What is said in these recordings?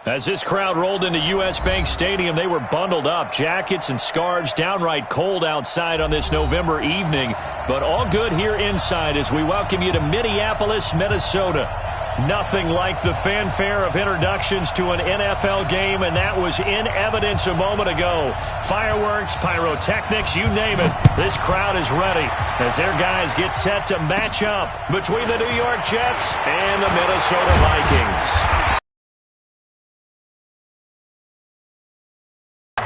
As this crowd rolled into U.S. Bank Stadium, they were bundled up, jackets and scarves, downright cold outside on this November evening, but all good here inside as we welcome you to Minneapolis, Minnesota. Nothing like the fanfare of introductions to an NFL game, and that was in evidence a moment ago. Fireworks, pyrotechnics, you name it. This crowd is ready as their guys get set to match up between the New York Jets and the Minnesota Vikings.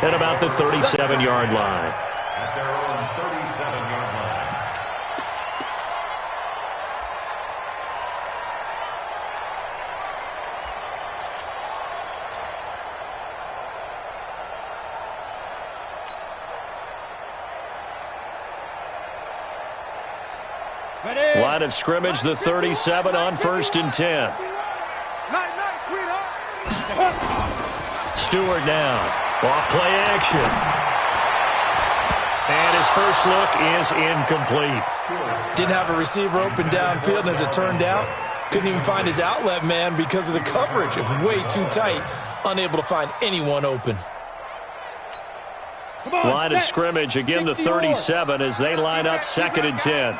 At about the 37-yard line. At their own 37-yard line. Line of scrimmage, the 37 on 1st and 10. Stewart now. Off play action. And his first look is incomplete. Didn't have a receiver open downfield, and as it turned out, couldn't even find his outlet man because of the coverage. It was way too tight, unable to find anyone open. Line of scrimmage, again the 37 as they line up 2nd and 10.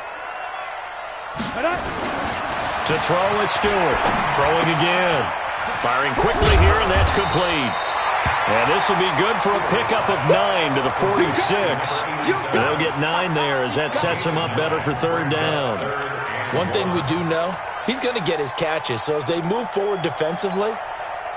To throw is Stewart. Throwing again. Firing quickly here, and that's complete. And this will be good for a pickup of 9 to the 46. They'll get 9 there as that sets him up better for 3rd down. One thing we do know, he's going to get his catches. So as they move forward defensively,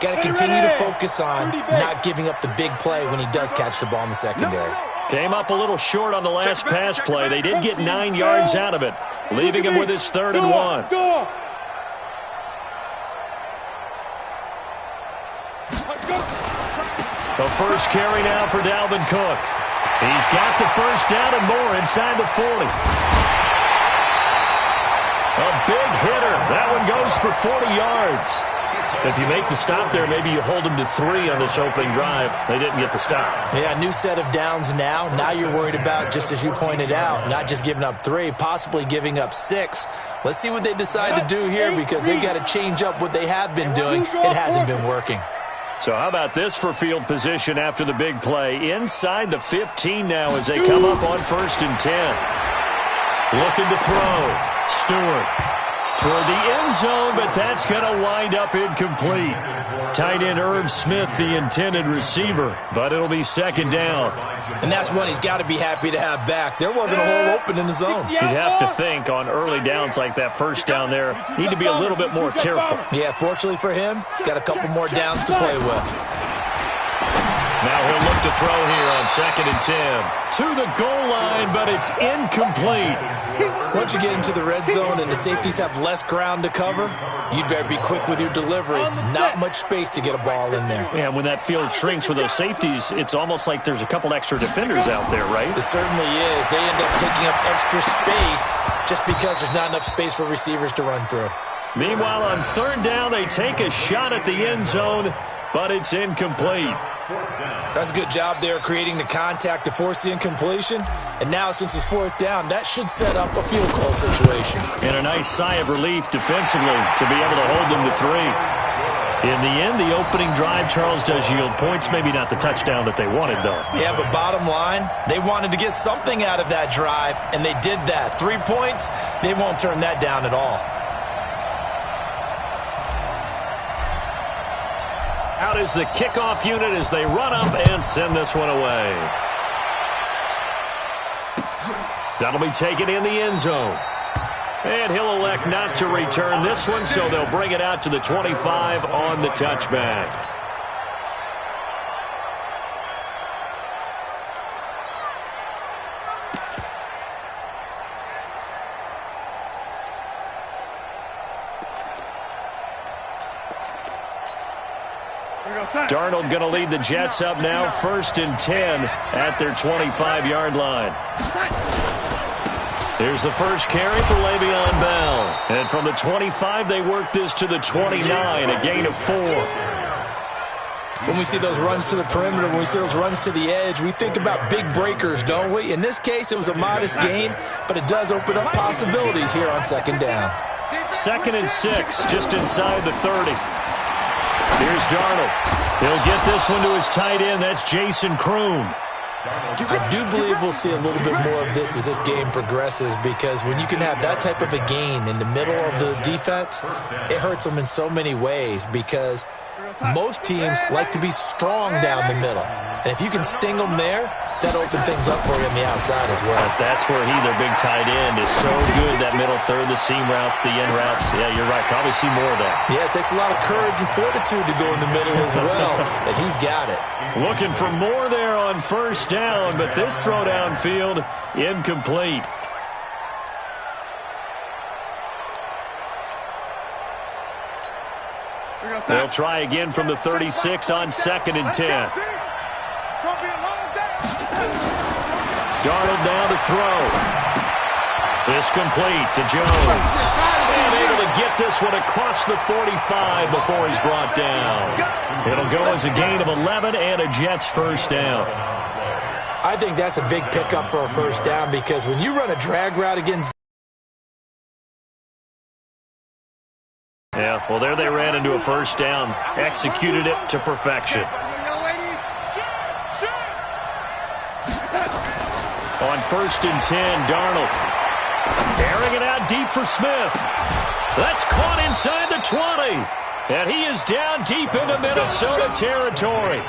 got to continue to focus on not giving up the big play when he does catch the ball in the secondary. Came up a little short on the last pass play. They did get 9 yards out of it, leaving him with his 3rd and 1. The first carry now for Dalvin Cook. He's got the first down and more inside the 40. A big hitter. That one goes for 40 yards. If you make the stop there, maybe you hold them to 3 on this opening drive. They didn't get the stop. Yeah, new set of downs now. Now you're worried about, just as you pointed out, not just giving up 3, possibly giving up 6. Let's see what they decide to do here because they've got to change up what they have been doing. It hasn't been working. So how about this for field position after the big play? Inside the 15 now as they come up on 1st and 10. Looking to throw. Stewart toward the end zone, but that's going to wind up incomplete. Tight end Irv Smith, the intended receiver, but it'll be 2nd down. And that's one he's got to be happy to have back. There wasn't a hole open in the zone. You'd have to think on early downs like that first down there, need to be a little bit more careful. Yeah, fortunately for him, got a couple more downs to play with. Now he'll look to throw here on 2nd and 10. To the goal line, but it's incomplete. Once you get into the red zone and the safeties have less ground to cover, you'd better be quick with your delivery. Not much space to get a ball in there. Yeah, when that field shrinks with those safeties, it's almost like there's a couple extra defenders out there, right? It certainly is. They end up taking up extra space just because there's not enough space for receivers to run through. Meanwhile, on 3rd down, they take a shot at the end zone, but it's incomplete. That's a good job there creating the contact to force the incompletion. And now, since it's 4th down, that should set up a field goal situation. And a nice sigh of relief defensively to be able to hold them to 3. In the end, the opening drive, Charles, does yield points. Maybe not the touchdown that they wanted, though. Yeah, but bottom line, they wanted to get something out of that drive, and they did that. 3 points, they won't turn that down at all. Out is the kickoff unit as they run up and send this one away. That'll be taken in the end zone. And he'll elect not to return this one, so they'll bring it out to the 25 on the touchback. Darnold going to lead the Jets up now, 1st and 10 at their 25-yard line. Here's the first carry for Le'Veon Bell. And from the 25, they work this to the 29, a gain of 4. When we see those runs to the perimeter, when we see those runs to the edge, we think about big breakers, don't we? In this case, it was a modest gain, but it does open up possibilities here on 2nd down. 2nd and 6, just inside the 30. Here's Darnold. He'll get this one to his tight end. That's Jason Kroon. I do believe we'll see a little bit more of this as this game progresses, because when you can have that type of a gain in the middle of the defense, it hurts them in so many ways, because most teams like to be strong down the middle. And if you can sting them there, that opens things up for you on the outside as well. That's where their big tight end, is so good, that middle third, the seam routes, the end routes. Yeah, you're right. Probably see more of that. Yeah, it takes a lot of courage and fortitude to go in the middle as well, and he's got it. Looking for more there on first down, but this throw downfield, incomplete. They'll try again from the 36 on 2nd and 10. Darnold now to throw. This complete to Jones. And able to get this one across the 45 before he's brought down. It'll go as a gain of 11 and a Jets first down. I think that's a big pickup for a first down, because when you run a drag route against... Yeah, well, there they ran into a first down. Executed it to perfection. On 1st and 10, Darnold. Airing it out deep for Smith. That's caught inside the 20. And he is down deep into Minnesota territory.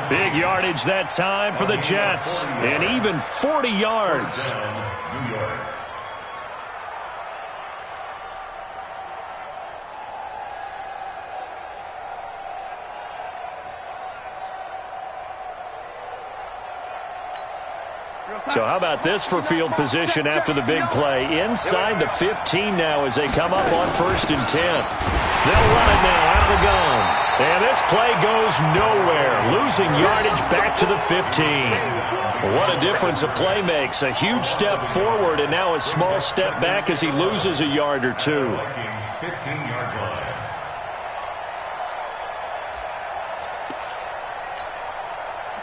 Big yardage that time for the Jets. And even 40 yards. So how about this for field position after the big play? Inside the 15 now as they come up on 1st and 10. They'll run it now out of the gun. And this play goes nowhere. Losing yardage back to the 15. What a difference a play makes. A huge step forward and now a small step back as he loses a yard or two. 15-yard line.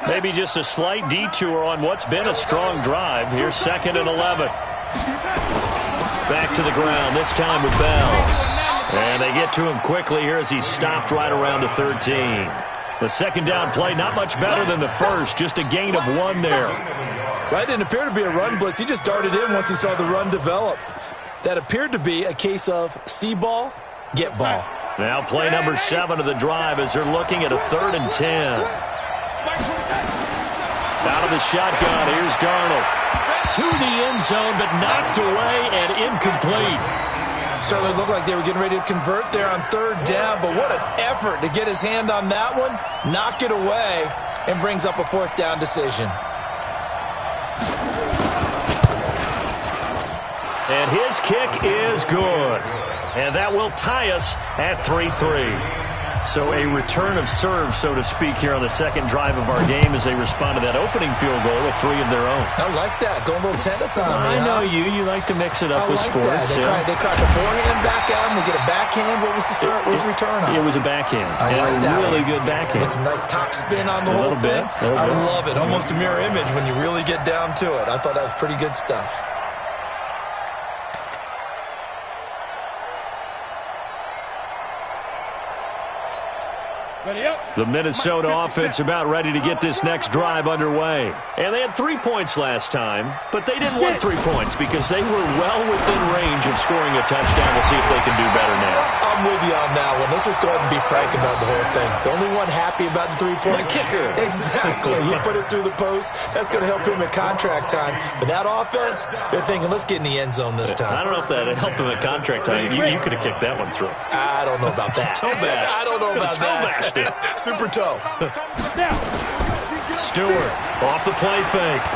Maybe just a slight detour on what's been a strong drive. Here's 2nd and 11. Back to the ground, this time with Bell. And they get to him quickly here as he's stopped right around the 13. The second down play, not much better than the first, just a gain of 1 there. That didn't appear to be a run blitz. He just darted in once he saw the run develop. That appeared to be a case of see ball, get ball. Now play number 7 of the drive as they're looking at a 3rd and 10. Out of the shotgun, here's Darnold. To the end zone, but knocked away and incomplete. Certainly looked like they were getting ready to convert there on 3rd down, but what an effort to get his hand on that one, knock it away, and brings up a 4th down decision. And his kick is good. And that will tie us at 3-3. So a return of serve, so to speak, here on the second drive of our game as they respond to that opening field goal with 3 of their own. I like that. Going a little tennis on me. I know you. You like to mix it up with sports. They caught the forehand back at him. They get a backhand. What was the return on? It was a backhand. I like that. Really good backhand. With some nice top spin on the whole thing. I love it. Almost a mirror image when you really get down to it. I thought that was pretty good stuff. The Minnesota offense about ready to get this next drive underway. And they had 3 points last time, but they didn't want 3 points because they were well within range of scoring a touchdown. We'll see if they can do better now. I'm with you on that one. Let's just go ahead and be frank about the whole thing. The only one happy about the 3-point kicker. Exactly. He put it through the post. That's going to help him at contract time. But that offense, they're thinking, let's get in the end zone this time. I don't know if that helped him at contract time. You could have kicked that one through. I don't know about that. Toe bash. I don't know about that. Super toe. Stewart off the play fake.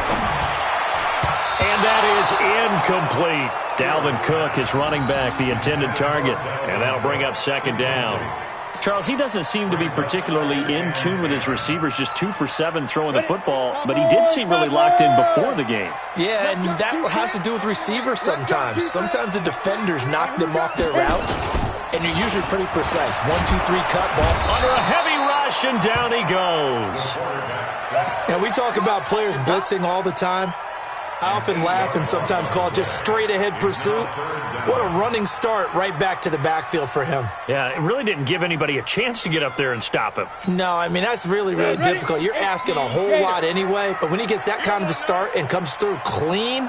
And that is incomplete. Dalvin Cook is running back, the intended target. And that'll bring up 2nd down. Charles, he doesn't seem to be particularly in tune with his receivers, just 2 for 7 throwing the football, but he did seem really locked in before the game. Yeah, and that has to do with receivers sometimes. Sometimes the defenders knock them off their route, and you're usually pretty precise. 1, 2, 3, cut ball. Under a heavy rush, and down he goes. And we talk about players blitzing all the time. I often laugh and sometimes call it just straight-ahead pursuit. What a running start right back to the backfield for him. Yeah, it really didn't give anybody a chance to get up there and stop him. No, I mean, that's really, really difficult. You're asking a whole lot anyway, but when he gets that kind of a start and comes through clean,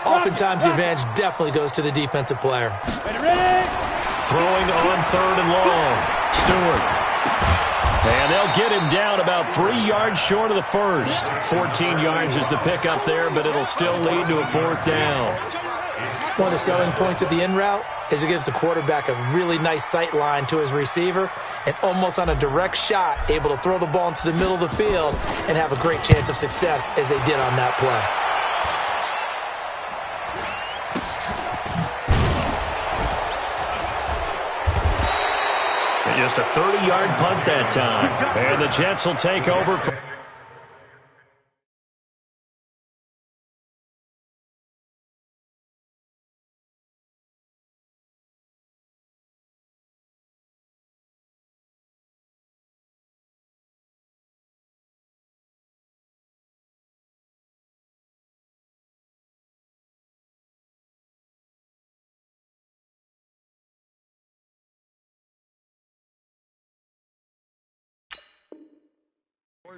oftentimes the advantage definitely goes to the defensive player. Throwing on 3rd and long. Stewart. And they'll get him down about 3 yards short of the first. 14 yards is the pickup there, but it'll still lead to a 4th down. One of the selling points of the in route is it gives the quarterback a really nice sight line to his receiver and almost on a direct shot able to throw the ball into the middle of the field and have a great chance of success as they did on that play. Just a 30-yard punt that time. And the Jets will take over.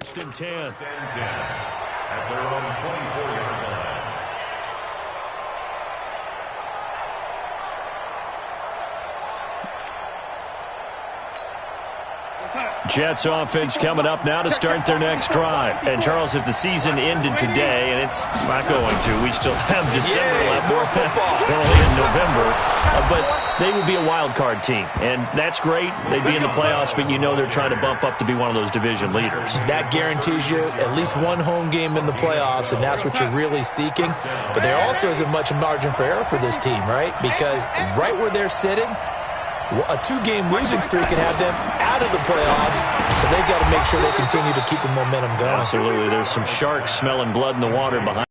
First and 10. At their own 24-yard line. Jets offense coming up now to start their next drive. And, Charles, if the season ended today, and it's not going to, we still have December left. More football. Early in November. But they would be a wild card team. And that's great. They'd be in the playoffs, but you know they're trying to bump up to be one of those division leaders. That guarantees you at least one home game in the playoffs, and that's what you're really seeking. But there also isn't much margin for error for this team, right? Because right where they're sitting, a 2-game losing streak can have them out of the playoffs, so they've got to make sure they continue to keep the momentum going. Absolutely. There's some sharks smelling blood in the water behind.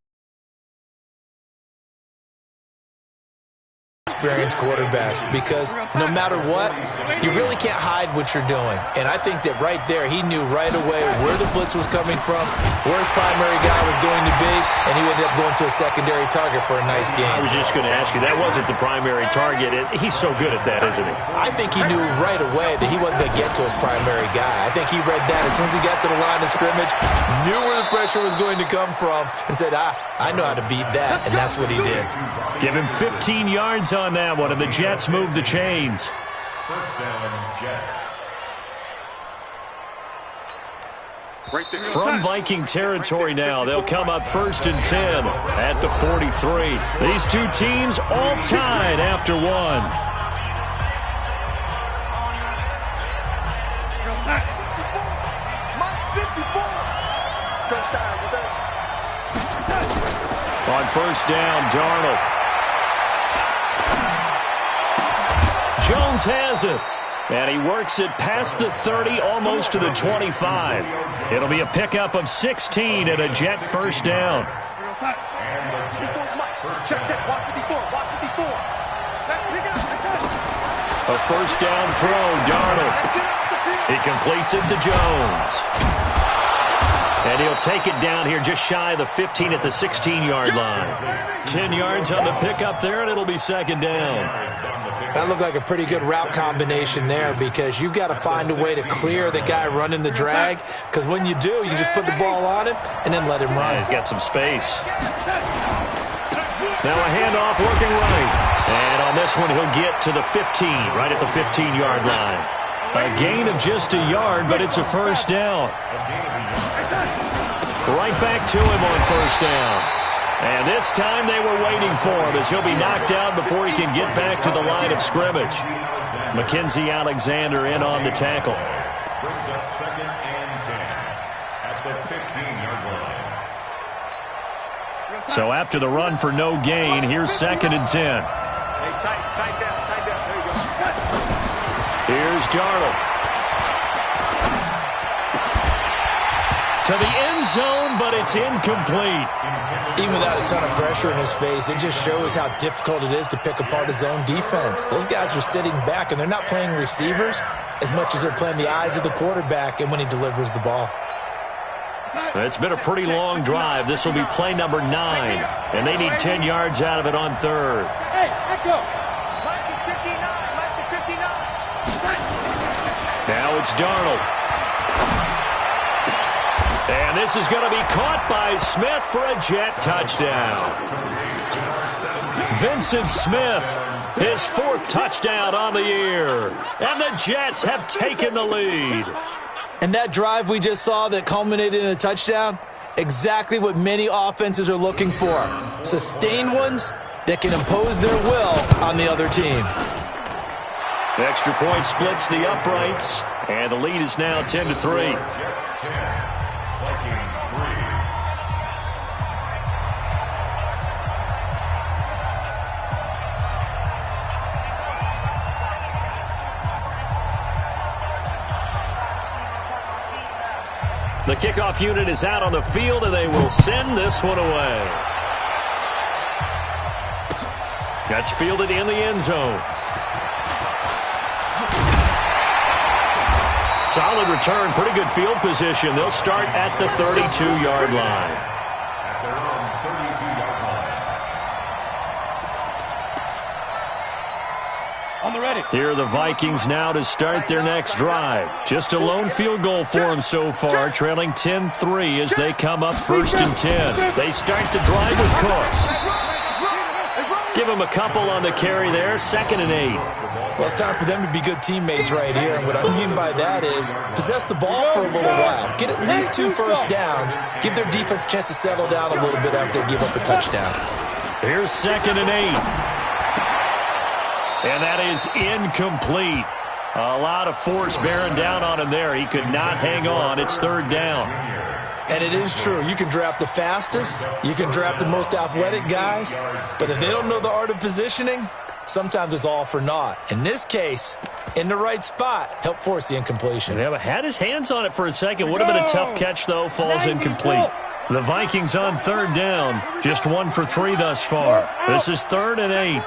Experienced quarterbacks, because no matter what, you really can't hide what you're doing. And I think that right there, he knew right away where the blitz was coming from, where his primary guy was going to be, and he ended up going to a secondary target for a nice game. I was just going to ask you, that wasn't the primary target. He's so good at that, isn't he? I think he knew right away that he wasn't going to get to his primary guy. I think he read that as soon as he got to the line of scrimmage, knew where the pressure was going to come from, and said, I know how to beat that, and that's what he did. Give him 15 yards on that one, and the Jets move the chains. First down, Jets. From Viking territory now, they'll come up 1st and 10 at the 43. These two teams all tied after one. On 1st down, Darnold. Jones has it, and he works it past the 30, almost to the 25. It'll be a pickup of 16 and a Jet first down. A first down throw, Darnold. He completes it to Jones. And he'll take it down here just shy of the 15 at the 16-yard line. 10 yards on the pickup there, and it'll be 2nd down. That looked like a pretty good route combination there, because you've got to find a way to clear the guy running the drag, because when you do, you just put the ball on him and then let him run. Yeah, he's got some space. Now a handoff working right. And on this one, he'll get to the 15, right at the 15-yard line. A gain of just a yard, but it's a first down. Right back to him on 1st down. And this time they were waiting for him, as he'll be knocked out before he can get back to the line of scrimmage. Mackenzie Alexander in on the tackle. Brings up 2nd and 10 at the 15-yard line. So after the run for no gain, here's 2nd and 10. Hey, tight down. There you go. Here's Darnold. To the end zone, but it's incomplete. Even without a ton of pressure in his face, it just shows how difficult it is to pick apart his own defense. Those guys are sitting back, and they're not playing receivers as much as they're playing the eyes of the quarterback and when he delivers the ball. It's been a pretty long drive. This will be play number 9, and they need 10 yards out of it on third. Hey, let go. Mike is 59. Mike is 59. Now it's Darnold. And this is going to be caught by Smith for a Jet touchdown. Vincent Smith, his 4th touchdown on the year. And the Jets have taken the lead. And that drive we just saw that culminated in a touchdown, exactly what many offenses are looking for. Sustained ones that can impose their will on the other team. The extra point splits the uprights, and the lead is now 10-3. The kickoff unit is out on the field, and they will send this one away. That's fielded in the end zone. Solid return, pretty good field position. They'll start at the 32-yard line. At their own 32-yard line. On the ready. Here are the Vikings now to start their next drive. Just a lone field goal for them so far, trailing 10-3 as they come up 1st and 10. They start the drive with Cook. Give them a couple on the carry there, 2nd and 8. Well, it's time for them to be good teammates right here. And what I mean by that is possess the ball for a little while. Get at least 2 first downs. Give their defense a chance to settle down a little bit after they give up a touchdown. Here's 2nd and 8. And that is incomplete. A lot of force bearing down on him there. He could not hang on. It's 3rd down. And it is true. You can draft the fastest. You can draft the most athletic guys. But if they don't know the art of positioning, sometimes it's all for naught. In this case, in the right spot, help force the incompletion. Yeah, but had his hands on it for a second. Would have been a tough catch, though. Falls incomplete. The Vikings on 3rd down. Just 1 for 3 thus far. This is 3rd and 8.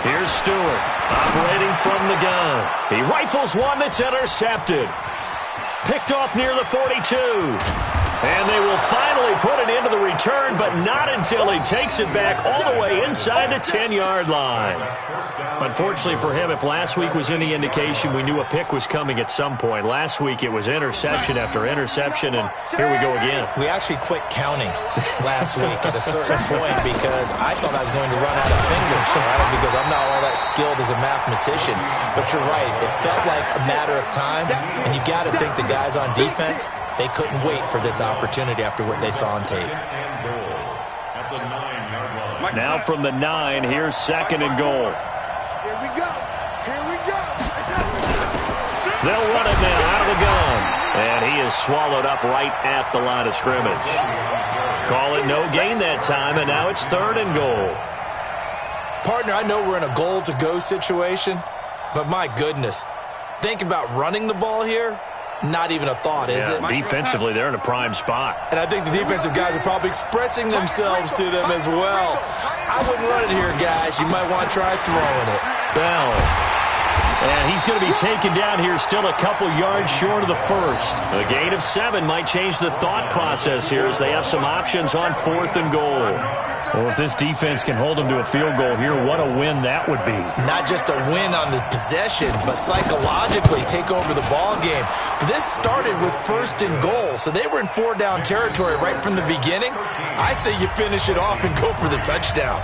Here's Stewart, operating from the gun. He rifles one that's intercepted. Picked off near the 42. And they will finally put an end to the return, but not until he takes it back all the way inside the 10-yard line. Unfortunately for him, if last week was any indication, we knew a pick was coming at some point. Last week it was interception after interception, and here we go again. We actually quit counting last week at a certain point because I thought I was going to run out of fingers, right? Because I'm not all that skilled as a mathematician. But you're right. It felt like a matter of time, and you got to think the guys on defense, they couldn't wait for this opportunity after what they saw on tape. Now from the 9, here's 2nd and goal. Here we go. Here we go. They'll run it now out of the gun. And he is swallowed up right at the line of scrimmage. Call it no gain that time, and now it's 3rd and goal. Partner, I know we're in a goal-to-go situation, but my goodness, think about running the ball here. Not even a thought, is it? Defensively, they're in a prime spot. And I think the defensive guys are probably expressing themselves to them as well. I wouldn't run it here, guys. You might want to try throwing it. Bell. And he's going to be taken down here still a couple yards short of the first. A gain of 7 might change the thought process here as they have some options on 4th and goal. Well, if this defense can hold them to a field goal here, what a win that would be. Not just a win on the possession, but psychologically take over the ball game. This started with 1st and goal, so they were in 4-down territory right from the beginning. I say you finish it off and go for the touchdown.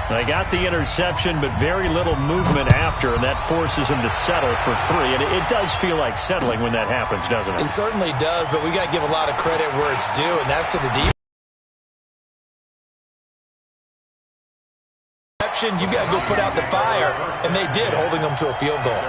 They got the interception, but very little movement after, and that forces them to settle for 3. And it does feel like settling when that happens, doesn't it? It certainly does, but we got to give a lot of credit where it's due, and that's to the defense. You got to go put out the fire, and they did, holding them to a field goal.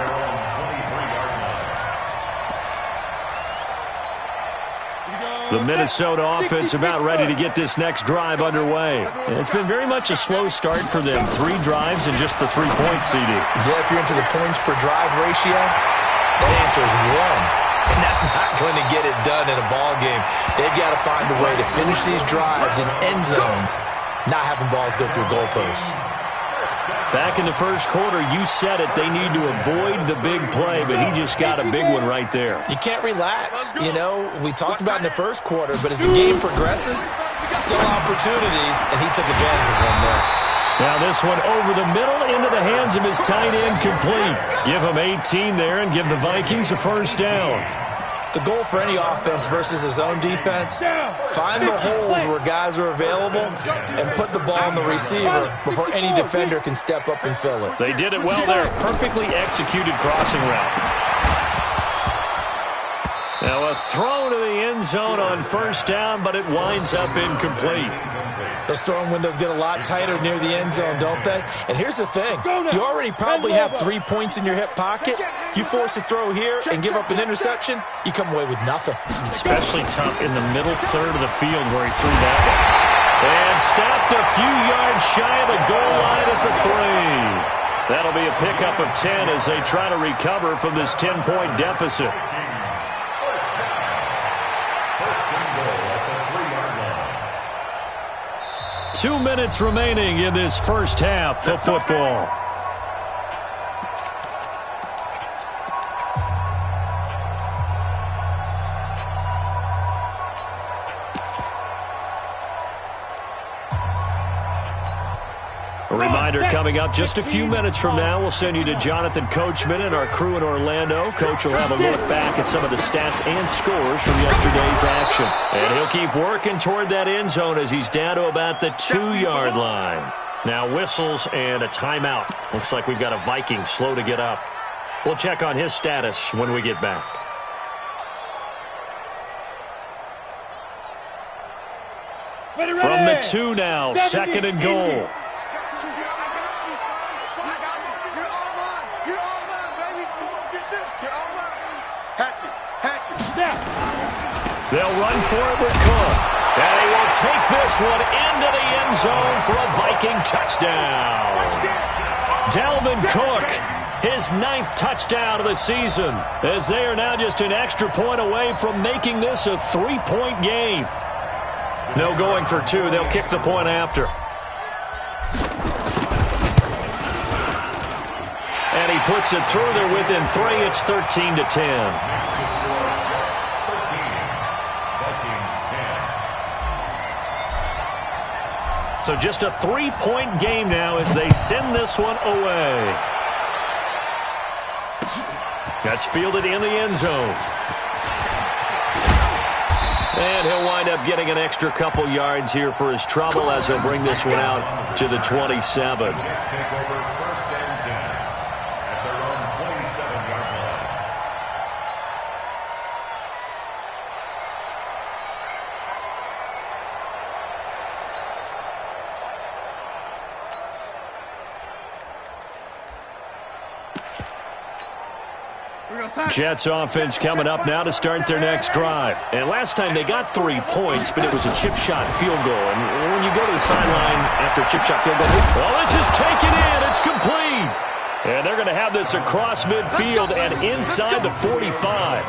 The Minnesota offense about ready to get this next drive underway. It's been very much a slow start for them. 3 drives and just the 3 points, CD. Yeah, if you're into the points per drive ratio, that answer is 1. And that's not going to get it done in a ball game. They've got to find a way to finish these drives in end zones, not having balls go through goalposts. Back in the first quarter, you said it, they need to avoid the big play, but he just got a big one right there. You can't relax. You know, we talked about in the first quarter, but as the game progresses, still opportunities, and he took advantage of one there. Now this one over the middle into the hands of his tight end, complete. Give him 18 there and give the Vikings a first down. The goal for any offense versus his own defense, find the holes where guys are available and put the ball on the receiver before any defender can step up and fill it. They did it well there. Perfectly executed crossing route. Now a throw to the end zone on first down, but it winds up incomplete. Those throwing windows get a lot tighter near the end zone, don't they? And here's the thing. You already probably have 3 points in your hip pocket. You force a throw here and give up an interception, you come away with nothing. Especially tough in the middle third of the field where he threw that one. And stopped a few yards shy of the goal line at the 3. That'll be a pickup of 10 as they try to recover from this 10-point deficit. 2 minutes remaining in this first half of football. A reminder coming up just a few minutes from now, we'll send you to Jonathan Coachman and our crew in Orlando. Coach will have a look back at some of the stats and scores from yesterday's action. And he'll keep working toward that end zone as he's down to about the 2-yard line. Now whistles and a timeout. Looks like we've got a Viking slow to get up. We'll check on his status when we get back. From the 2 now, 2nd and goal. They'll run for it with Cook. And he will take this one into the end zone for a Viking touchdown. Dalvin Cook, his 9th touchdown of the season, as they are now just an extra point away from making this a 3-point game. No going for 2. They'll kick the point after. And he puts it through. They're within 3. It's 13-10. So just a 3-point game now as they send this one away. That's fielded in the end zone. And he'll wind up getting an extra couple yards here for his trouble as he'll bring this one out to the 27. Jets offense coming up now to start their next drive. And last time they got 3 points, but it was a chip shot field goal. And when you go to the sideline after a chip shot field goal, well, this is taken in. It's complete. And they're going to have this across midfield and inside the 45.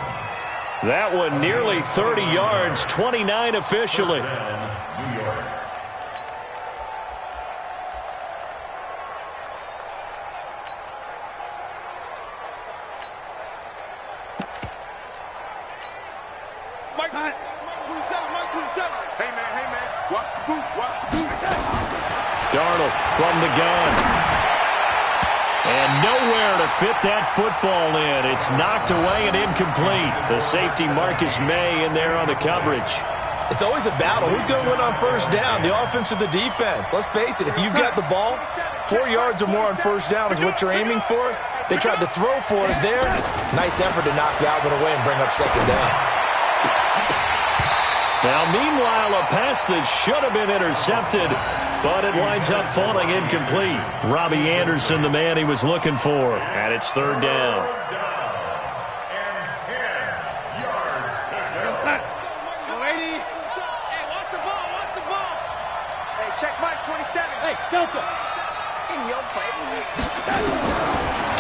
That one nearly 30 yards, 29 officially. Darnold from the gun. And nowhere to fit that football in. It's knocked away and incomplete. The safety Marcus May in there on the coverage. It's always a battle. Who's going to win on first down, the offense or the defense? Let's face it, if you've got the ball, 4 yards or more on first down is what you're aiming for. They tried to throw for it there. Nice effort to knock that one away and bring up second down. Now, meanwhile, a pass that should have been intercepted, but it winds up falling incomplete. Robbie Anderson, the man he was looking for, and it's third down. Check Mike, 27. Hey, Delta. In your face.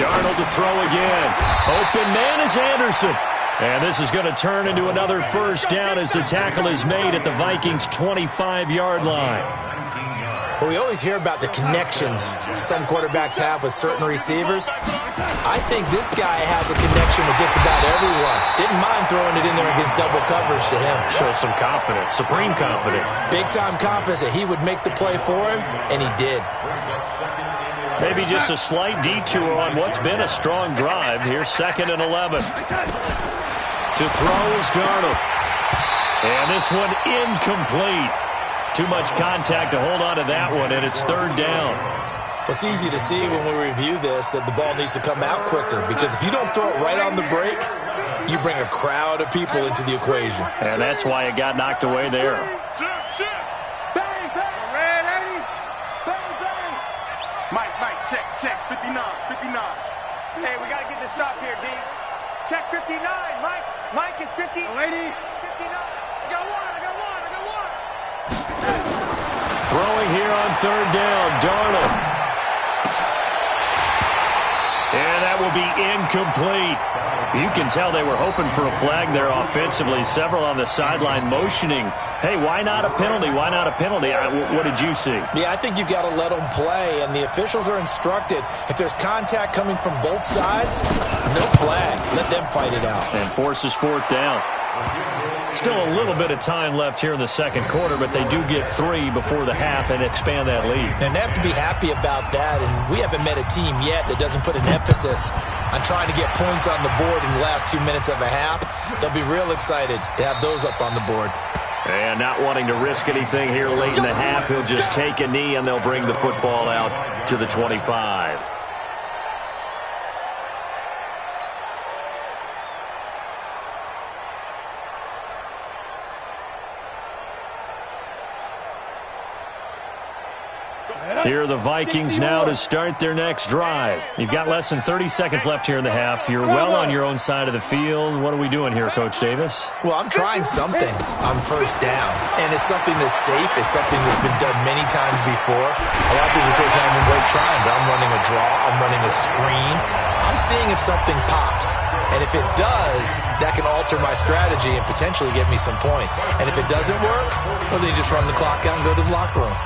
Darnold to throw again. Open man is Anderson. And this is going to turn into another first down as the tackle is made at the Vikings' 25-yard line. Well, we always hear about the connections some quarterbacks have with certain receivers. I think this guy has a connection with just about everyone. Didn't mind throwing it in there against double coverage to him. Shows some confidence, supreme confidence. Big-time confidence that he would make the play for him, and he did. Maybe just a slight detour on what's been a strong drive. Here's 2nd and 11. To throw is Darnold. And this one incomplete. Too much contact to hold on to that one, and it's 3rd down. It's easy to see when we review this that the ball needs to come out quicker, because if you don't throw it right on the break, you bring a crowd of people into the equation. And that's why it got knocked away there. Mike, check, 59. Hey, we got to get this stop here, D. Check 59, Mike is 50. Lady. 59. I got one. Throwing here on 3rd down, Darnold. And that will be incomplete. You can tell they were hoping for a flag there offensively. Several on the sideline motioning. Hey, why not a penalty? Why not a penalty? What did you see? Yeah, I think you've got to let them play, and the officials are instructed. If there's contact coming from both sides, no flag. Let them fight it out. And forces 4th down. Still a little bit of time left here in the 2nd quarter, but they do get 3 before the half and expand that lead. And they have to be happy about that, and we haven't met a team yet that doesn't put an emphasis on trying to get points on the board in the last 2 minutes of a half. They'll be real excited to have those up on the board. And not wanting to risk anything here late in the half, he'll just take a knee, and they'll bring the football out to the 25. Here are the Vikings now to start their next drive. You've got less than 30 seconds left here in the half. You're well on your own side of the field. What are we doing here, Coach Davis? Well, I'm trying something on 1st down, and it's something that's safe. It's something that's been done many times before. A lot of people say it's not even worth trying, but I'm running a draw. I'm running a screen. I'm seeing if something pops. And if it does, that can alter my strategy and potentially get me some points. And if it doesn't work, well, then you just run the clock out and go to the locker room.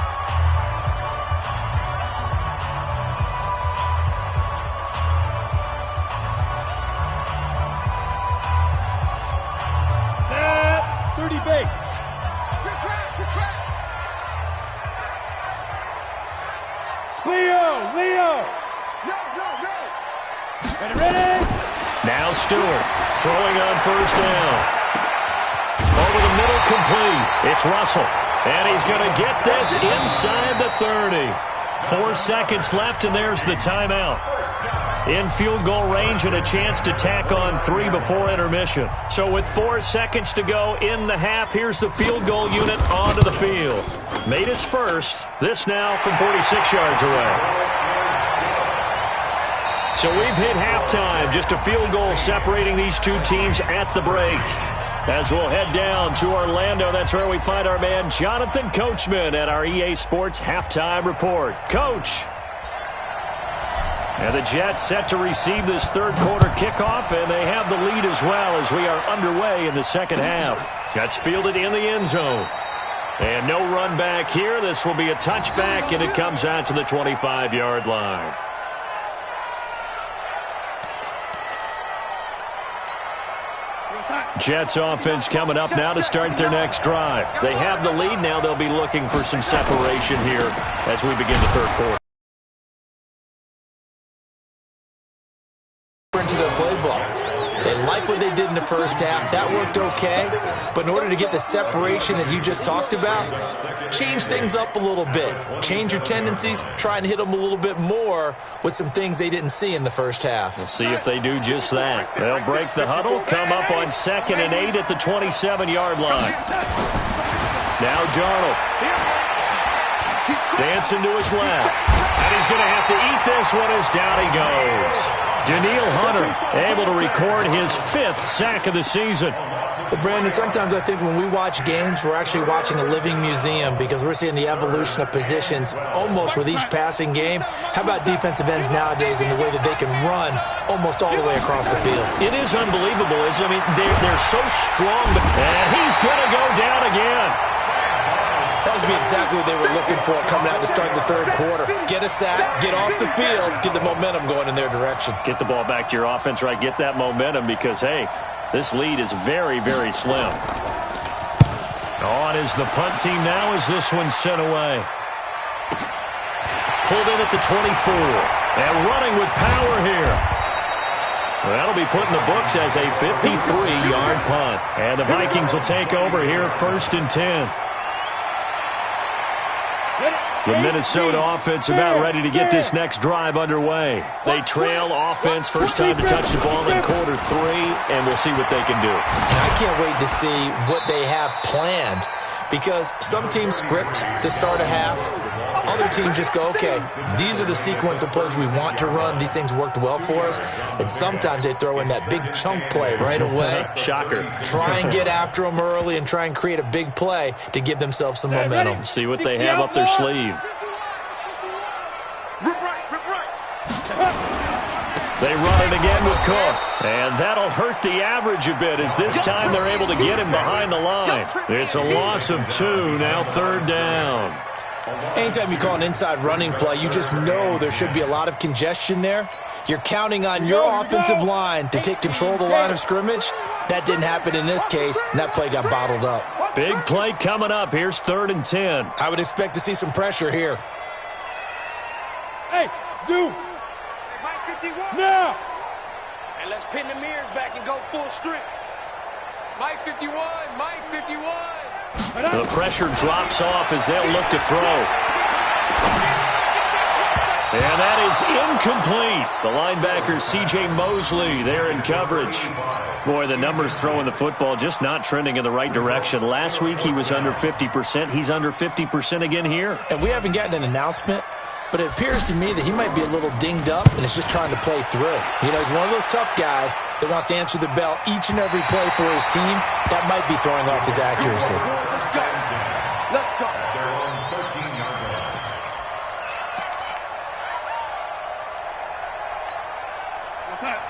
Now Stewart throwing on 1st down. Over the middle, complete. It's Russell. And he's going to get this inside the 30. 4 seconds left, and there's the timeout. In field goal range and a chance to tack on 3 before intermission. So with 4 seconds to go in the half, here's the field goal unit onto the field. Made his first. This now from 46 yards away. So we've hit halftime. Just a field goal separating these two teams at the break. As we'll head down to Orlando, that's where we find our man Jonathan Coachman at our EA Sports Halftime Report. Coach. And the Jets set to receive this 3rd quarter kickoff, and they have the lead as well as we are underway in the 2nd half. That's fielded in the end zone. And no run back here. This will be a touchback, and it comes out to the 25-yard line. Jets offense coming up now to start their next drive. They have the lead now. They'll be looking for some separation here as we begin the 3rd quarter. Into their playbook. They like what they did in the first half. That worked okay. But in order to get the separation that you just talked about, change things up a little bit. Change your tendencies. Try and hit them a little bit more with some things they didn't see in the first half. We'll see if they do just that. They'll break the huddle, come up on 2nd and 8 at the 27-yard line. Now Darnold. Dancing to his left. And he's going to have to eat this one as down he goes. Danielle Hunter able to record his 5th sack of the season. Well, Brandon, sometimes I think when we watch games, we're actually watching a living museum because we're seeing the evolution of positions almost with each passing game. How about defensive ends nowadays and the way that they can run almost all the way across the field? It is unbelievable. I mean, they're so strong. And he's going to go down again. That was tells me exactly what they were looking for coming out to start the third quarter. Get a sack, get off the field, get the momentum going in their direction. Get the ball back to your offense, right? Get that momentum because, hey, this lead is very, very slim. On is the punt team now as this one's sent away. Pulled in at the 24. And running with power here. That'll be put in the books as a 53-yard punt. And the Vikings will take over here, 1st and 10. The Minnesota offense about ready to get this next drive underway. They trail offense, first time to touch the ball in quarter 3, and we'll see what they can do. I can't wait to see what they have planned because some teams script to start a half. Other teams just go, okay, these are the sequence of plays we want to run. These things worked well for us. And sometimes they throw in that big chunk play right away. Shocker. Try and get after them early and try and create a big play to give themselves some momentum. See what they have up their sleeve. They run it again with Cook. And that'll hurt the average a bit as this time they're able to get him behind the line. It's a loss of 2, now 3rd down. Anytime you call an inside running play, you just know there should be a lot of congestion there. You're counting on your offensive line to take control of the line of scrimmage. That didn't happen in this case, and that play got bottled up. Big play coming up. Here's 3rd and 10. I would expect to see some pressure here. Hey, Zoo. Mike 51. Now. And let's pin the mirrors back and go full strength. Mike 51. Mike 51. The pressure drops off as they'll look to throw. And that is incomplete. The linebacker, C.J. Mosley, there in coverage. Boy, the numbers throwing the football just not trending in the right direction. Last week he was under 50%. He's under 50% again here. And we haven't gotten an announcement, but it appears to me that he might be a little dinged up and is just trying to play through. You know, he's one of those tough guys that wants to answer the bell each and every play for his team. That might be throwing off his accuracy. Let's go. Let's go.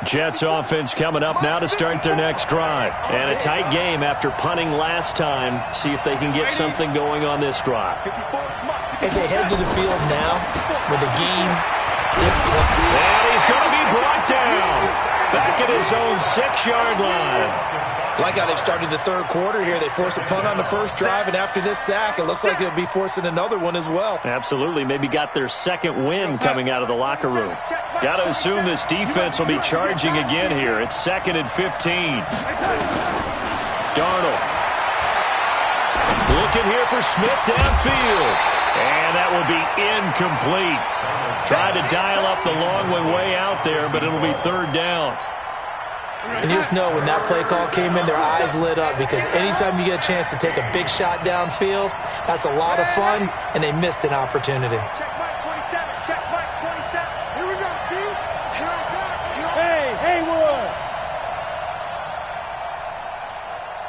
Jets offense coming up now to start their next drive. And a tight game after punting last time. See if they can get something going on this drive. As they head to the field now with a game this close. And he's going to be brought down. Back at his own 6-yard line. Like how they've started the third quarter here. They force a punt on the first drive, and after this sack, it looks like they'll be forcing another one as well. Absolutely. Maybe got their second win coming out of the locker room. Got to assume this defense will be charging again here. It's 2nd and 15. Darnold. Looking here for Smith downfield. And that will be incomplete. Tried to dial up the long one way out there, but it'll be 3rd down. And you just know when that play call came in, their eyes lit up because anytime you get a chance to take a big shot downfield, that's a lot of fun, and they missed an opportunity. Check Mike 27. Check Mike 27. Here we go, D. Hey, Haywood.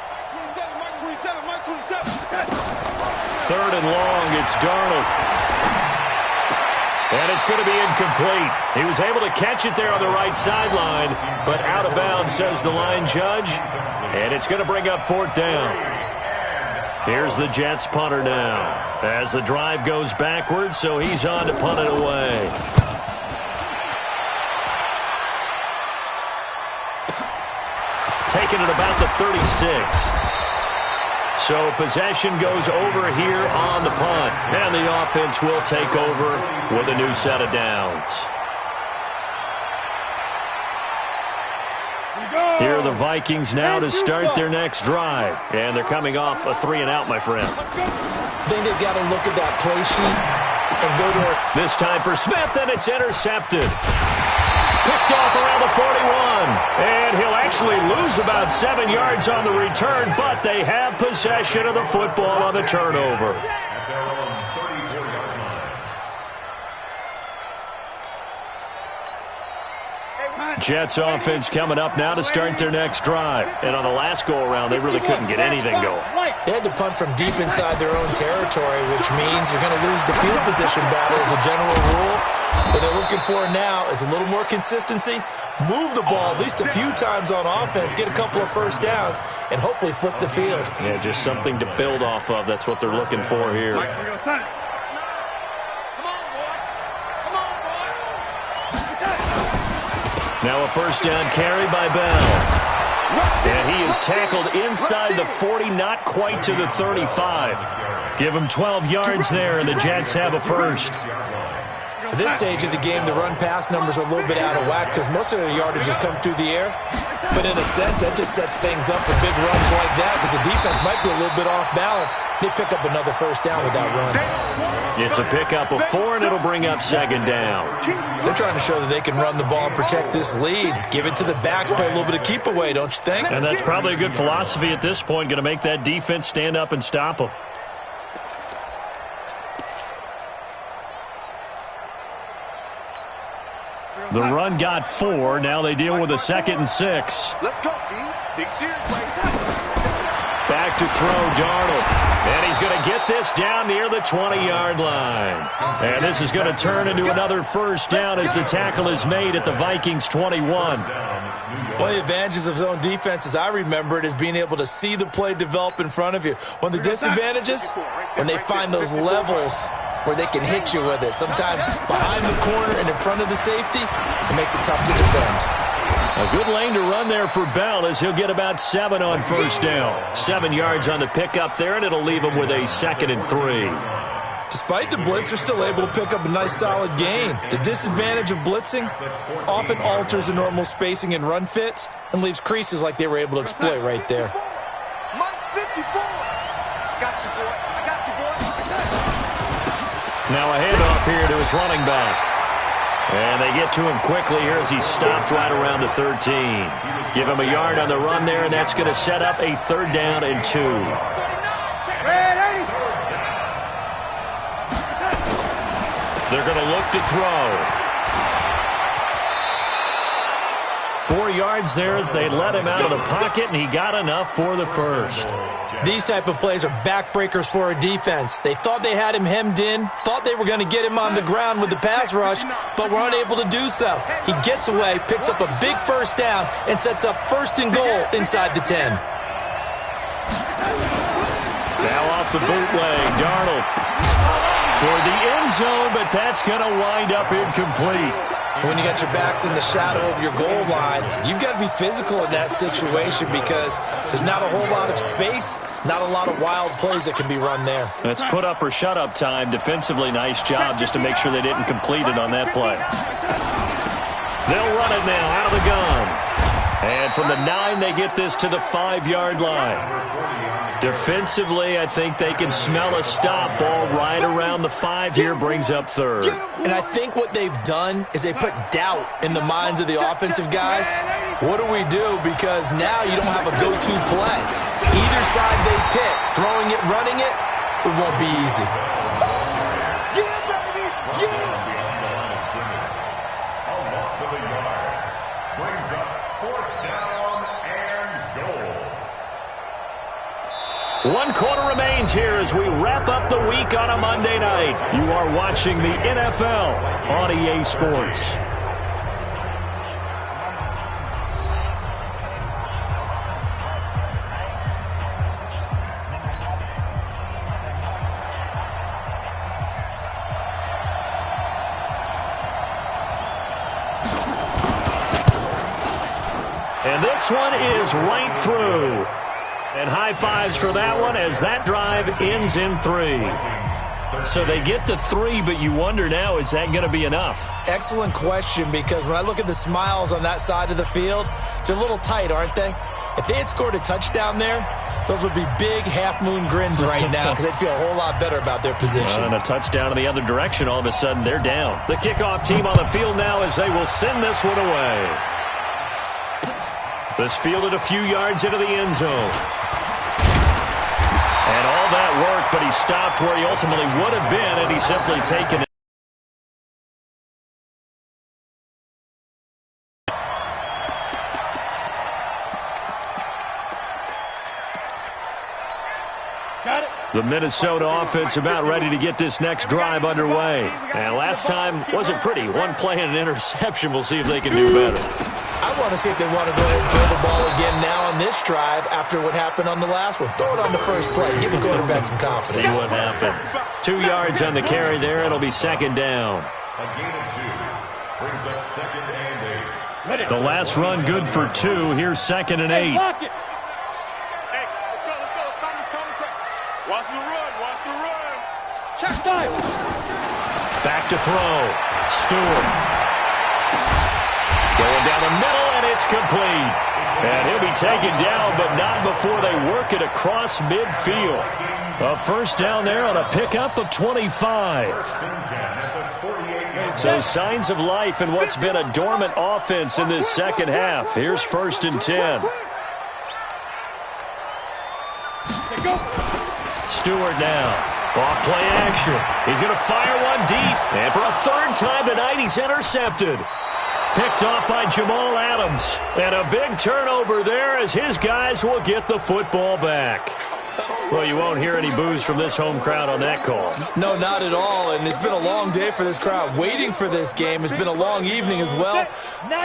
Mike 27. Mike 27. 3rd and long, it's Darnold. And it's going to be incomplete. He was able to catch it there on the right sideline, but out of bounds, says the line judge. And it's going to bring up 4th down. Here's the Jets punter now. As the drive goes backwards, so he's on to punt it away. Taking it about the 36. So possession goes over here on the punt. And the offense will take over with a new set of downs. Here are the Vikings now to start their next drive. And they're coming off a 3-and-out, my friend. I think they've got to look at that play sheet and go to it. This time for Smith, and it's intercepted. Picked off around the 41. And he'll actually lose about 7 yards on the return, but they have possession of the football on the turnover. Jets offense coming up now to start their next drive. And on the last go-around, they really couldn't get anything going. They had to punt from deep inside their own territory, which means you're going to lose the field position battle as a general rule. What they're looking for now is a little more consistency, move the ball at least a few times on offense, get a couple of first downs, and hopefully flip the field. Yeah, just something to build off of. That's what they're looking for here. Now a first down carry by Bell. And he is tackled inside the 40, not quite to the 35. Give him 12 yards there, and the Jets have a first. At this stage of the game, the run-pass numbers are a little bit out of whack because most of their yardage has come through the air. But in a sense, that just sets things up for big runs like that because the defense might be a little bit off balance. They pick up another first down with that run. It's a pickup of 4, and it'll bring up second down. They're trying to show that they can run the ball and protect this lead. Give it to the backs, play a little bit of keep away, don't you think? And that's probably a good philosophy at this point, going to make that defense stand up and stop them. The run got 4. Now they deal with a 2nd and 6. Let's go, team. Big series play. Back to throw, Darnold. And he's going to get this down near the 20-yard line. And this is going to turn into another first down as the tackle is made at the Vikings 21. One of the advantages of zone defense, as I remember it, is being able to see the play develop in front of you. One of the disadvantages, when they find those levels where they can hit you with it. Sometimes behind the corner and in front of the safety, it makes it tough to defend. A good lane to run there for Bell as he'll get about 7 on first down. 7 yards on the pickup there, and it'll leave him with a 2nd and 3. Despite the blitz, they're still able to pick up a nice solid gain. The disadvantage of blitzing often alters the normal spacing and run fits and leaves creases like they were able to exploit right there. Mike 54. Got you, boy. I got you, boy. Now a handoff here to his running back. And they get to him quickly here as he's stopped right around the 13. Give him a yard on the run there, and that's going to set up a 3rd down and 2. They're going to look to throw. 4 yards there as they let him out of the pocket, and he got enough for the first. These type of plays are backbreakers for a defense. They thought they had him hemmed in, thought they were going to get him on the ground with the pass rush, but were unable to do so. He gets away, picks up a big first down, and sets up 1st and goal inside the 10. Now off the bootleg, Darnold toward the end zone, but that's going to wind up incomplete. When you got your backs in the shadow of your goal line, you've got to be physical in that situation because there's not a whole lot of space, not a lot of wild plays that can be run there. That's put up or shut up time. Defensively, nice job just to make sure they didn't complete it on that play. They'll run it now out of the gun. And from the 9, they get this to the 5-yard line. Defensively, I think they can smell a stop. Ball right around the 5 here, brings up 3rd. And I think what they've done is they put doubt in the minds of the offensive guys. What do we do? Because now you don't have a go-to play. Either side they pick, throwing it, running it, it won't be easy. One quarter remains here as we wrap up the week on a Monday night. You are watching the NFL on EA Sports. And this one is right through. And high fives for that one as that drive ends in 3. So they get to 3, but you wonder now, is that going to be enough? Excellent question, because when I look at the smiles on that side of the field, they're a little tight, aren't they? If they had scored a touchdown there, those would be big half-moon grins right now because they'd feel a whole lot better about their position. And a touchdown in the other direction, all of a sudden they're down. The kickoff team on the field now as they will send this one away. This fielded a few yards into the end zone. And all that work, but he stopped where he ultimately would have been, and he's simply taken it. Got it. The Minnesota offense about ready to get this next drive underway. And last time wasn't pretty. One play and an interception. We'll see if they can do better. I want to see if they want to go ahead and throw the ball again now on this drive after what happened on the last one. Throw it on the first play. Give the quarterback some confidence. See what happens. 2 yards on the carry there. It'll be second down. A gain of 2 brings up second and 8. The last run good for 2. Here's second and 8. Watch the run. Watch the run. Check time. Back to throw. Stewart. Going down the middle, and it's complete. And he'll be taken down, but not before they work it across midfield. A first down there on a pickup of 25. So signs of life in what's been a dormant offense in this second half. Here's first and 10. Stewart now. Off play action. He's going to fire one deep. And for a third time tonight, he's intercepted. Picked off by Jamal Adams. And a big turnover there as his guys will get the football back. Well, you won't hear any boos from this home crowd on that call. No, not at all. And it's been a long day for this crowd waiting for this game. It's been a long evening as well.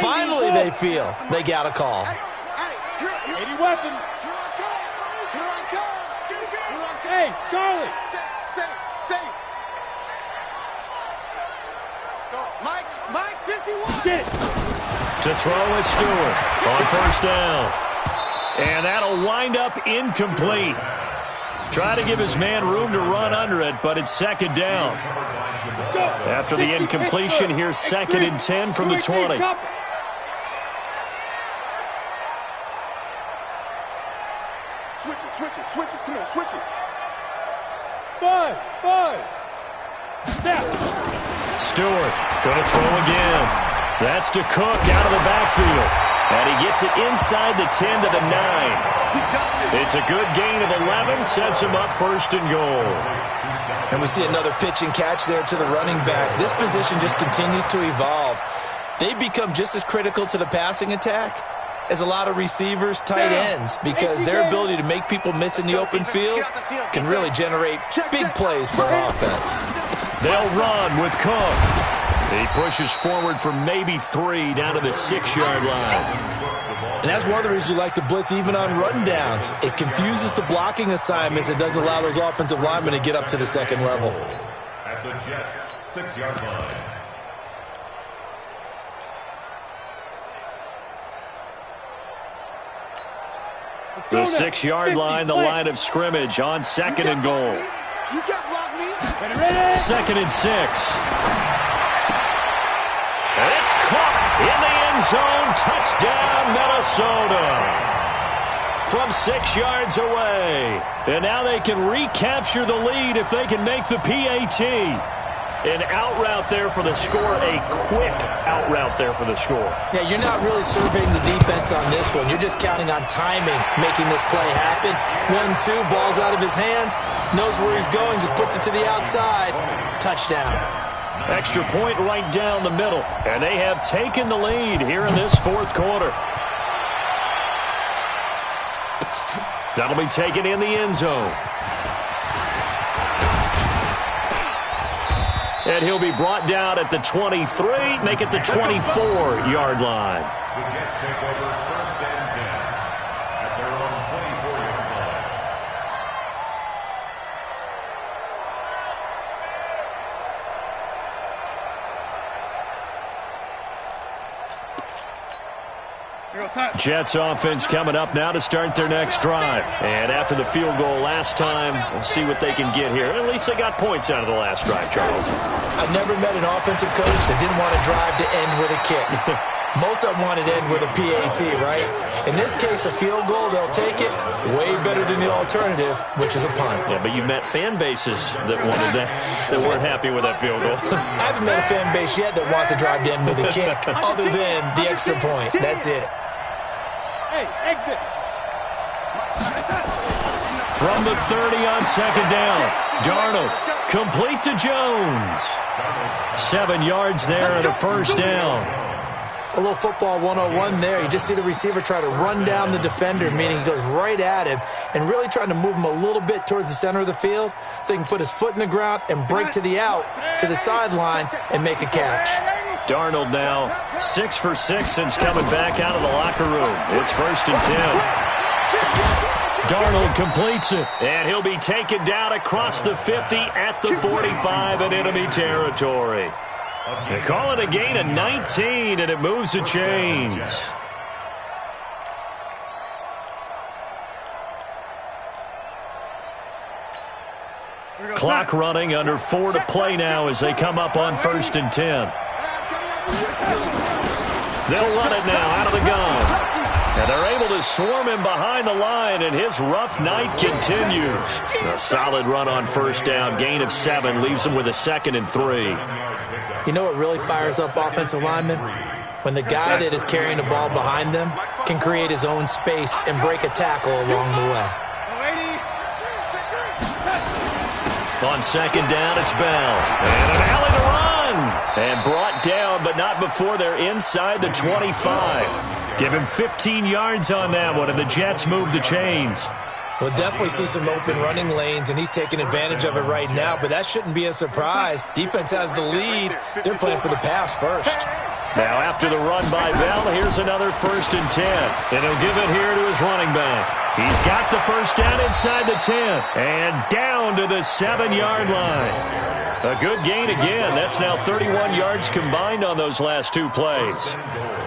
Finally, they feel they got a call. 80 weapons. Hey, Charlie. Say. Mike, 51. Get it. To throw is Stewart on first down. And that'll wind up incomplete. Try to give his man room to run under it, but it's second down. After the incompletion, here's second and 10 from the 20. Switch it. Come on, switch it. Buzz. Now. Stewart going to throw again. That's to Cook out of the backfield. And he gets it inside the 10 to the 9. It's a good gain of 11. Sets him up first and goal. And we see another pitch and catch there to the running back. This position just continues to evolve. They become just as critical to the passing attack as a lot of receivers, tight ends, because their ability to make people miss in the open field can really generate big plays for offense. They'll run with Cook. He pushes forward for maybe 3 down to the 6-yard line. And that's one of the reasons you like to blitz even on rundowns. It confuses the blocking assignments. It doesn't allow those offensive linemen to get up to the second level. At the Jets' 6-yard line. The 6-yard line, the line of scrimmage on second and goal. You can't block me. Second and 6. And it's caught in the end zone. Touchdown, Minnesota. From 6 yards away. And now they can recapture the lead if they can make the PAT. An out route there for the score, a quick out route there for the score. Yeah, you're not really surveying the defense on this one. You're just counting on timing, making this play happen. 1-2, ball's out of his hands, knows where he's going, just puts it to the outside. Touchdown. Extra point right down the middle, and they have taken the lead here in this fourth quarter. That'll be taken in the end zone. And he'll be brought down at the 23, make it the 24-yard line. The Jets take over first and 10 at their own 24-yard line. Jets offense coming up now to start their next drive. And after the field goal last time, we'll see what they can get here. At least they got points out of the last drive, Charles. I've never met an offensive coach that didn't want a drive to end with a kick. Most of them wanted to end with a PAT, right? In this case, a field goal, they'll take it. Way better than the alternative, which is a punt. Yeah, but you met fan bases that wanted that, that weren't happy with that field goal. I haven't met a fan base yet that wants a drive to end with a kick, other than the extra point. That's it. Hey, exit. From the 30 on second down, Darnold complete to Jones. 7 yards there and a first down. A little football 101 there. You just see the receiver try to run down the defender, meaning he goes right at him and really trying to move him a little bit towards the center of the field so he can put his foot in the ground and break to the out, to the sideline, and make a catch. Darnold now 6 for 6 since coming back out of the locker room. It's 1st and 10. Darnold completes it, and he'll be taken down across the 50 at the 45 in enemy territory. They call it a gain of 19, and it moves the chains. Clock running, under 4 to play now as they come up on 1st and 10. They'll run it now out of the gun. And they're able to swarm him behind the line, and his rough night continues. A solid run on 1st down, gain of 7, leaves him with a 2nd and 3. You know what really fires up offensive linemen? When the guy that is carrying the ball behind them can create his own space and break a tackle along the way. On 2nd down, it's Bell. And an alley to run. And brought down, but not before they're inside the 25. Give him 15 yards on that one, and the Jets move the chains. We'll definitely see some open running lanes, and he's taking advantage of it right now, but that shouldn't be a surprise. Defense has the lead. They're playing for the pass first. Now after the run by Bell, here's another 1st and 10. And he'll give it here to his running back. He's got the 1st down inside the 10. And down to the 7-yard line. A good gain again. That's now 31 yards combined on those last 2 plays.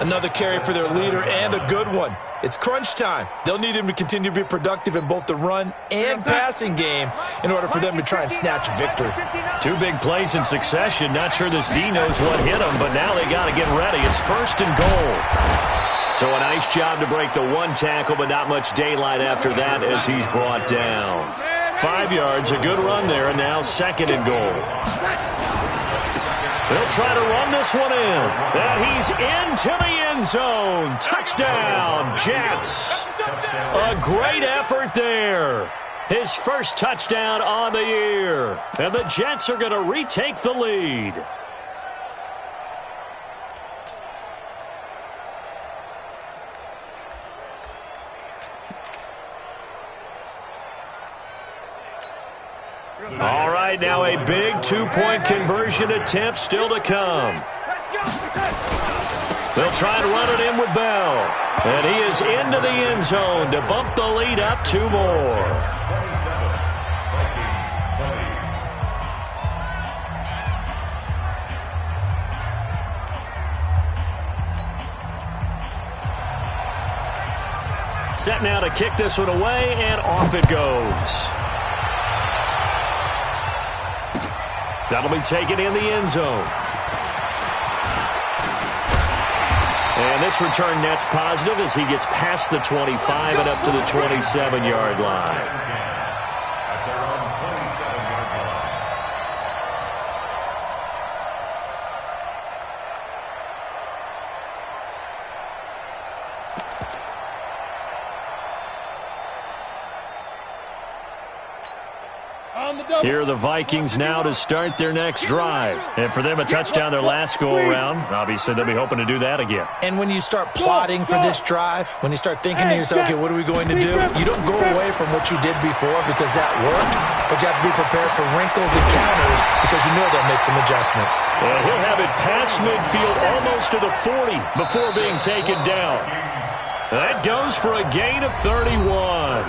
Another carry for their leader, and a good one. It's crunch time. They'll need him to continue to be productive in both the run and passing game in order for them to try and snatch victory. 2 big plays in succession. Not sure this D knows what hit him, but now they got to get ready. It's 1st and goal. So a nice job to break the 1 tackle, but not much daylight after that as he's brought down. 5 yards, a good run there, and now 2nd and goal. They'll try to run this one in. And he's into the end zone. Touchdown, Jets. A great effort there. His first touchdown on the year. And the Jets are going to retake the lead. All right, now a big 2-point conversion attempt still to come. They'll try to run it in with Bell. And he is into the end zone to bump the lead up 2 more. Set now to kick this one away, and off it goes. That'll be taken in the end zone. And this return net's positive as he gets past the 25 and up to the 27-yard line. At their own 27-yard line. Here are the Vikings now to start their next drive. And for them, a touchdown their last go-around. Obviously, they'll be hoping to do that again. And when you start plotting for this drive, when you start thinking to yourself, okay, what are we going to do? You don't go away from what you did before because that worked, but you have to be prepared for wrinkles and counters because you know they'll make some adjustments. And he'll have it past midfield almost to the 40 before being taken down. That goes for a gain of 31.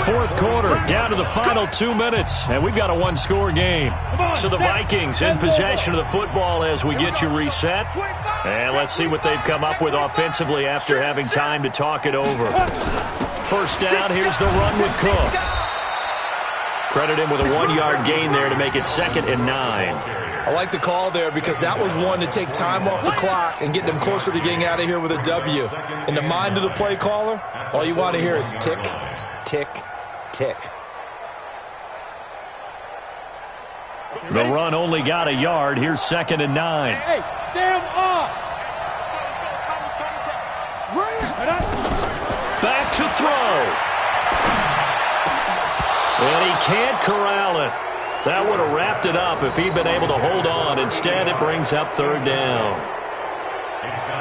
4th quarter, down to the final 2 minutes, and we've got a 1-score game. So the Vikings in possession of the football as we get you reset. And let's see what they've come up with offensively after having time to talk it over. 1st down, here's the run with Cook. Credit him with a 1-yard gain there to make it 2nd and 9. I like the call there because that was one to take time off the clock and get them closer to getting out of here with a W. In the mind of the play caller, all you want to hear is tick, tick, tick. The run only got a yard. Here's 2nd and 9. Hey, stand up. Back to throw. And he can't corral it. That would have wrapped it up if he'd been able to hold on. Instead, it brings up 3rd down.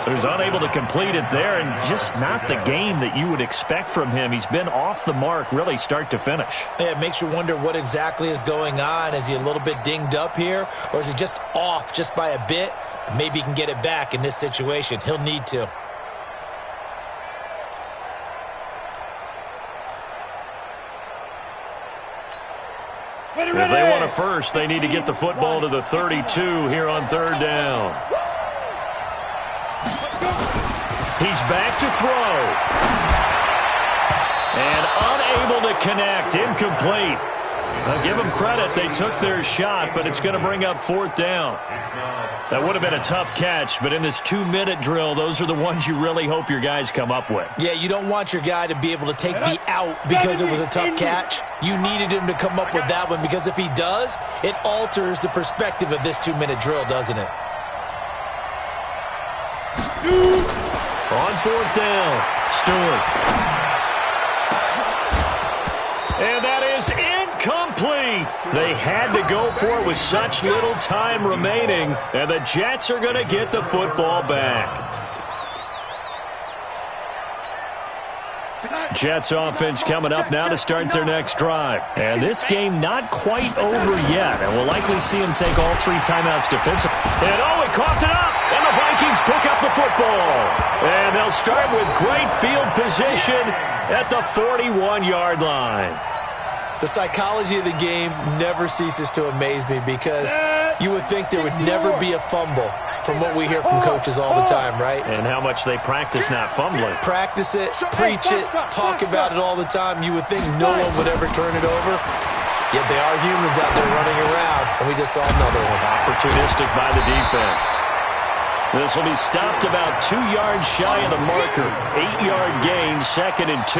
So he's unable to complete it there, and just not the game that you would expect from him. He's been off the mark really start to finish. Yeah, it makes you wonder what exactly is going on. Is he a little bit dinged up here, or is he just off just by a bit? Maybe he can get it back in this situation. He'll need to. If they want a first, they need to get the football to the 32 here on third down. He's back to throw. And unable to connect. Incomplete. I'll give them credit. They took their shot, but it's going to bring up fourth down. That would have been a tough catch, but in this 2-minute drill, those are the ones you really hope your guys come up with. Yeah, you don't want your guy to be able to take the out because it was a tough catch. You needed him to come up with that one, because if he does, it alters the perspective of this 2-minute drill, doesn't it? On fourth down, Stewart. And that is incomplete. They had to go for it with such little time remaining, and the Jets are going to get the football back. Jets offense coming up now to start their next drive. And this game not quite over yet, and we'll likely see him take all 3 timeouts defensively. And he coughed it up, and the Vikings pick up the football. And they'll start with great field position at the 41-yard line. The psychology of the game never ceases to amaze me, because you would think there would never be a fumble from what we hear from coaches all the time, right? And how much they practice not fumbling. Practice it, preach it, talk about it all the time. You would think no one would ever turn it over. Yet they are humans out there running around, and we just saw another one. Opportunistic by the defense. This will be stopped about 2 yards shy of the marker. 8-yard gain, 2nd and 2.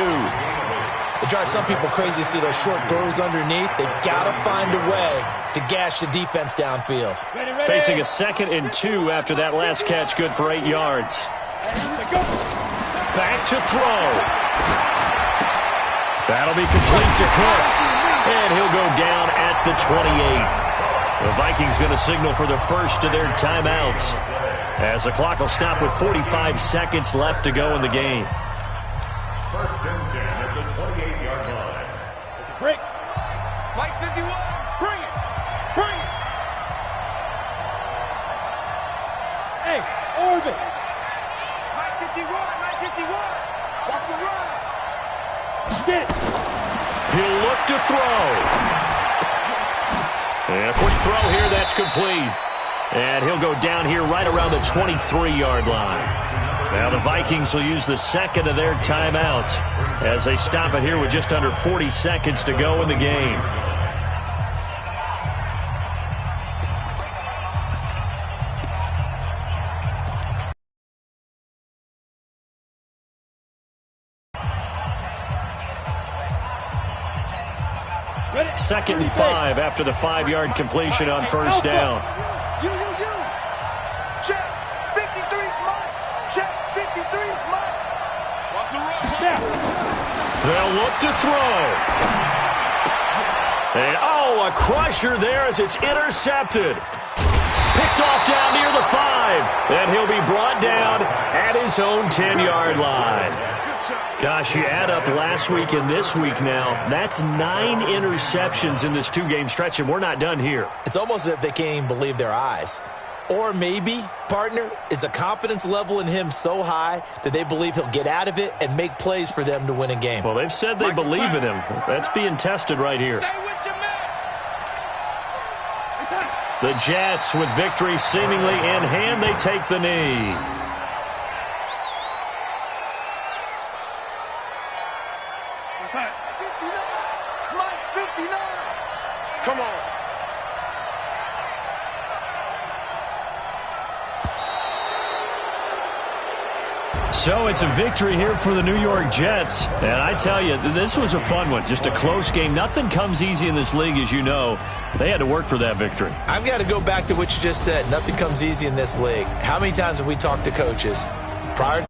It drives some people crazy to see those short throws underneath. They got to find a way to gash the defense downfield. Facing a 2nd and 2 after that last catch, good for 8 yards. Back to throw. That'll be complete to Cook. And he'll go down at the 28. The Vikings going to signal for the first of their timeouts, as the clock will stop with 45 seconds left to go in the game. First and 10 at the 28-yard line. Break. Mike 51. Bring it. Bring it. Hey, orbit. Mike 51. Mike 51. Watch the run. Get it. He'll look to throw. And a quick throw here. That's complete. And he'll go down here right around the 23-yard line. Now the Vikings will use the 2nd of their timeouts as they stop it here with just under 40 seconds to go in the game. Ready? 2nd and 5 after the 5-yard completion on first down. You. Check. 53's Mike. Check. 53's Mike. Watch the run. Now. They'll look to throw. And, a crusher there as it's intercepted. Picked off down near the 5. And he'll be brought down at his own 10-yard line. Gosh, you add up last week and this week now, that's 9 interceptions in this 2-game stretch, and we're not done here. It's almost as if they can't even believe their eyes. Or maybe, partner, is the confidence level in him so high that they believe he'll get out of it and make plays for them to win a game. Well, they've said they believe in him. That's being tested right here. The Jets, with victory seemingly in hand, they take the knee. Mike's 59. Come on. So it's a victory here for the New York Jets. And I tell you, this was a fun one. Just a close game. Nothing comes easy in this league, as you know. They had to work for that victory. I've got to go back to what you just said. Nothing comes easy in this league. How many times have we talked to coaches prior